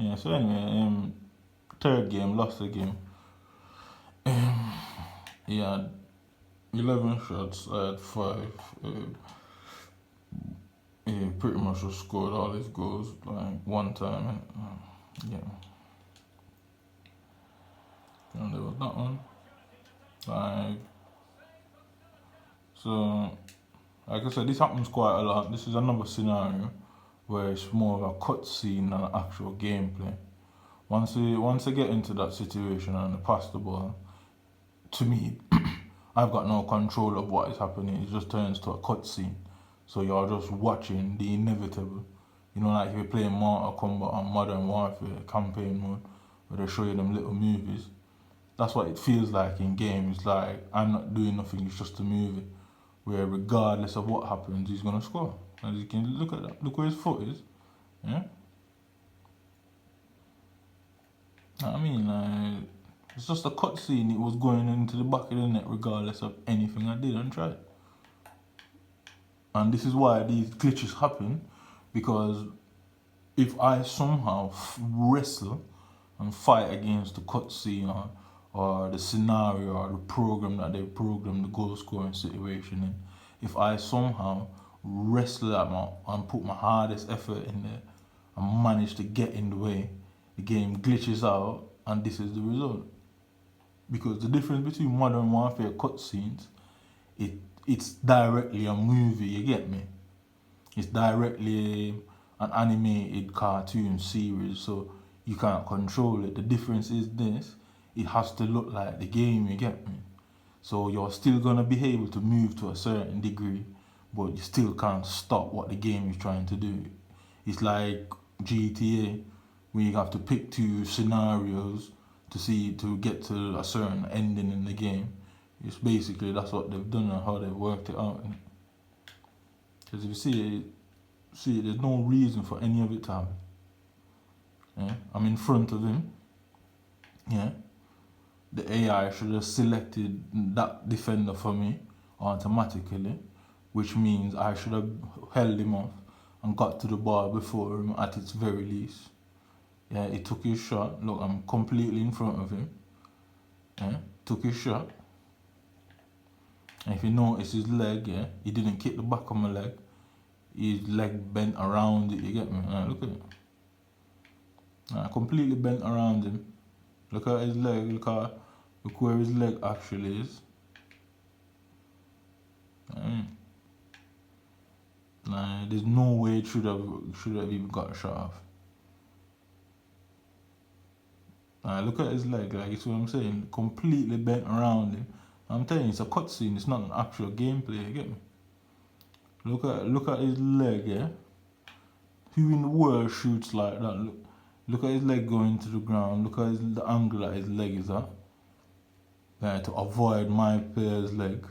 Yeah, so anyway, third game, lost the game. He had 11 shots, I had 5. He pretty much just scored all his goals like one time. Yeah. And there was that one. Like, so, like I said, this happens quite a lot. This is another scenario where it's more of a cutscene than an actual gameplay. Once they get into that situation and they pass the ball, to me, I've got no control of what is happening. It just turns to a cutscene. So you're just watching the inevitable. You know, like if you're playing Mortal Kombat on Modern Warfare campaign mode, where they show you them little movies. That's what it feels like in games. Like I'm not doing nothing. It's just a movie, where regardless of what happens, he's gonna score. As you can look at that. Look where his foot is. Yeah. I mean, like, it's just a cutscene. It was going into the back of the net regardless of anything I did and tried. And this is why these glitches happen, because if I somehow wrestle and fight against the cutscene or the scenario or the program that they programmed the goal scoring situation in, if I somehow wrestle and put my hardest effort in there and manage to get in the way, the game glitches out and this is the result. Because the difference between Modern Warfare cutscenes, it's directly a movie, you get me? It's directly an animated cartoon series, so you can't control it. The difference is this, it has to look like the game, you get me? So you're still gonna be able to move to a certain degree, but you still can't stop what the game is trying to do. It's like GTA, where you have to pick two scenarios to get to a certain ending in the game. It's basically that's what they've done and how they've worked it out. Because if you see it, there's no reason for any of it to happen. Yeah? I'm in front of him. Yeah. The AI should have selected that defender for me automatically, which means I should have held him off and got to the ball before him at its very least. Yeah, he took his shot. Look, I'm completely in front of him. Yeah, took his shot. And if you notice his leg, yeah, he didn't kick the back of my leg. His leg bent around it, you get me? Look at it. Completely bent around him. Look at his leg, look where his leg actually is. There's no way it should have even got a shot off. Look at his leg, like, you see what I'm saying? Completely bent around him. I'm telling you, it's a cutscene, it's not an actual gameplay, you get me? Look at his leg, yeah? Who in the world shoots like that? Look at his leg going to the ground, look at the angle that his leg is at. To avoid my player's leg.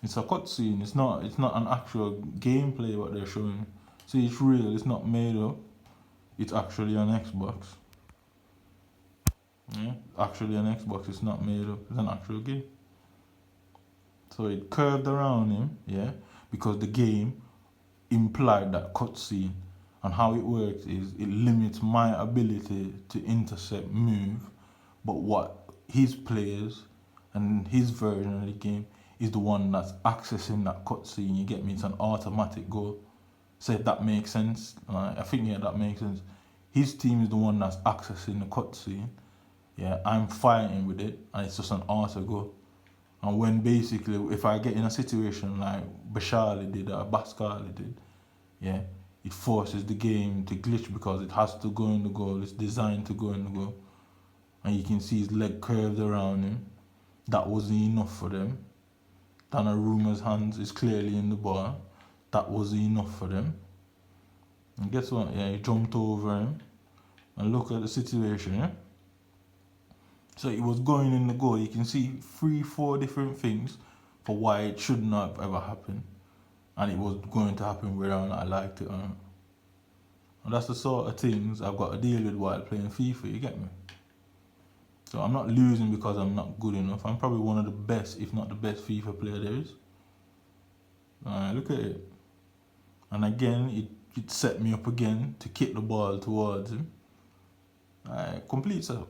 It's a cutscene, it's not an actual gameplay what they're showing. See, it's real, it's not made up. It's actually on Xbox. Yeah? Actually on Xbox, it's not made up, it's an actual game. So it curved around him, yeah, because the game implied that cutscene. And how it works is it limits my ability to intercept, move, but what his players and his version of the game is the one that's accessing that cutscene. You get me? It's an automatic goal. So if that makes sense, I think that makes sense. His team is the one that's accessing the cutscene. Yeah, I'm fighting with it, and it's just an auto goal. And when basically, if I get in a situation like Bashali did or Baskali did, yeah, it forces the game to glitch because it has to go in the goal. It's designed to go in the goal. And you can see his leg curved around him. That wasn't enough for them. Donnarumma's hands is clearly in the ball. That wasn't enough for them. And guess what? Yeah, he jumped over him. And look at the situation, yeah? So it was going in the goal. You can see 3-4 different things for why it should not have ever happened. And it was going to happen whether or not I liked it or not. And that's the sort of things I've got to deal with while playing FIFA, you get me? So I'm not losing because I'm not good enough. I'm probably one of the best, if not the best FIFA player there is. Look at it. And again, it set me up again to kick the ball towards him. Complete setup.